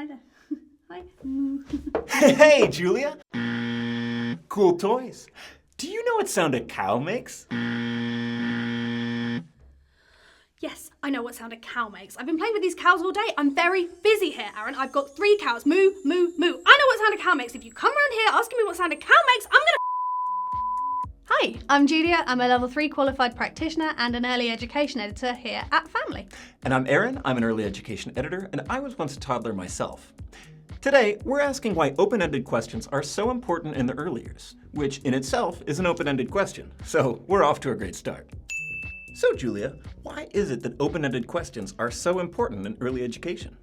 there. Hi. Hey, Julia. Cool toys. Do you know what sound a cow makes? Yes, I know what sound a cow makes. I've been playing with these cows all day. I'm very busy here, Aaron. I've got 3 cows. Moo, moo, moo. I know what sound a cow makes. If you come around here asking me what sound a cow makes, I'm gonna... Hi, I'm Julia. I'm a level 3 qualified practitioner and an early education editor here at Family. And I'm Aaron. I'm an early education editor, and I was once a toddler myself. Today, we're asking why open-ended questions are so important in the early years, which in itself is an open-ended question. So we're off to a great start. So, Julia, why is it that open-ended questions are so important in early education?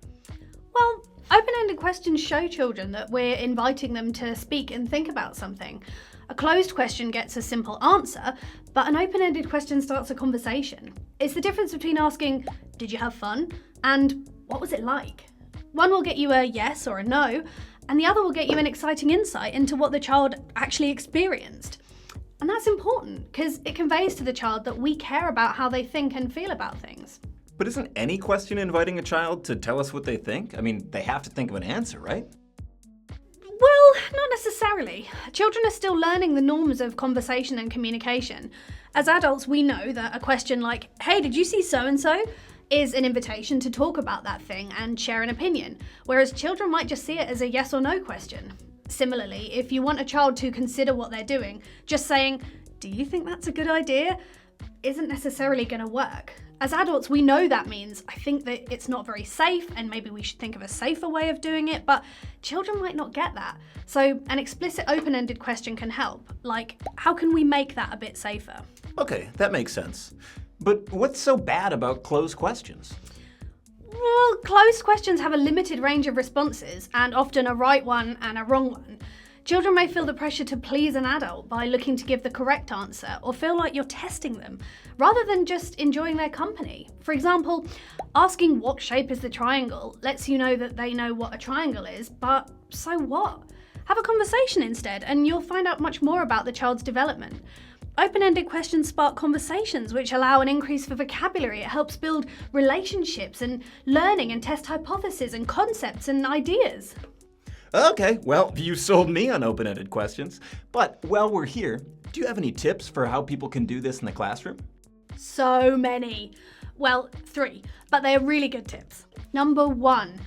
Well, open-ended questions show children that we're inviting them to speak and think about something. A closed question gets a simple answer, but an open-ended question starts a conversation. It's the difference between asking, "Did you have fun?" and "What was it like?" One will get you a yes or a no, and the other will get you an exciting insight into what the child actually experienced. And that's important, because it conveys to the child that we care about how they think and feel about things. But isn't any question inviting a child to tell us what they think? I mean, they have to think of an answer, right? Well, not necessarily. Children are still learning the norms of conversation and communication. As adults, we know that a question like, "Hey, did you see so-and-so?" is an invitation to talk about that thing and share an opinion, whereas children might just see it as a yes or no question. Similarly, if you want a child to consider what they're doing, just saying, "Do you think that's a good idea?" isn't necessarily going to work. As adults, we know that means, "I think that it's not very safe and maybe we should think of a safer way of doing it," but children might not get that. So an explicit open-ended question can help, like, how can we make that a bit safer? Okay, that makes sense. But what's so bad about closed questions? Well, closed questions have a limited range of responses, and often a right one and a wrong one. Children may feel the pressure to please an adult by looking to give the correct answer, or feel like you're testing them, rather than just enjoying their company. For example, asking what shape is the triangle lets you know that they know what a triangle is, but so what? Have a conversation instead, and you'll find out much more about the child's development. Open-ended questions spark conversations, which allow an increase for vocabulary. It helps build relationships and learning and test hypotheses and concepts and ideas. Okay, well, you sold me on open-ended questions. But while we're here, do you have any tips for how people can do this in the classroom? So many. Well, 3, but they're really good tips. Number 1,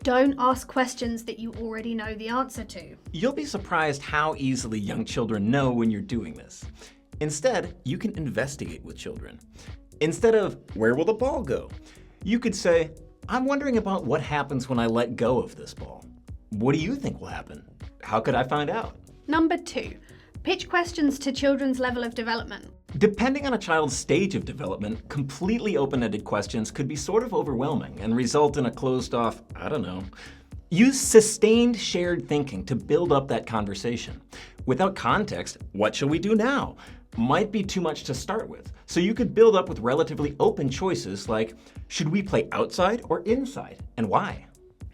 don't ask questions that you already know the answer to. You'll be surprised how easily young children know when you're doing this. Instead, you can investigate with children. Instead of, "Where will the ball go?" you could say, "I'm wondering about what happens when I let go of this ball. What do you think will happen? How could I find out?" Number 2, pitch questions to children's level of development. Depending on a child's stage of development, completely open-ended questions could be sort of overwhelming and result in a closed-off, I don't know. Use sustained shared thinking to build up that conversation. Without context, "What shall we do now?" might be too much to start with. So you could build up with relatively open choices like, "Should we play outside or inside, and why?"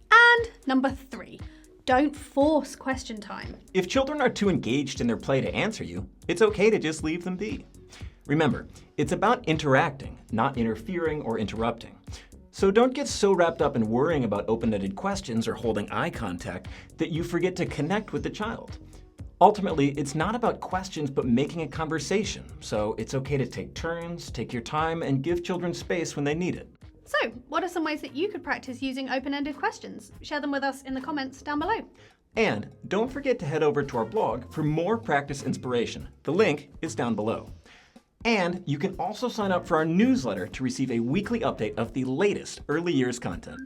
And number 3, don't force question time. If children are too engaged in their play to answer you, it's okay to just leave them be. Remember, it's about interacting, not interfering or interrupting. So don't get so wrapped up in worrying about open-ended questions or holding eye contact that you forget to connect with the child. Ultimately, it's not about questions but making a conversation, so it's okay to take turns, take your time, and give children space when they need it. So, what are some ways that you could practice using open-ended questions? Share them with us in the comments down below. And don't forget to head over to our blog for more practice inspiration. The link is down below. And you can also sign up for our newsletter to receive a weekly update of the latest early years content.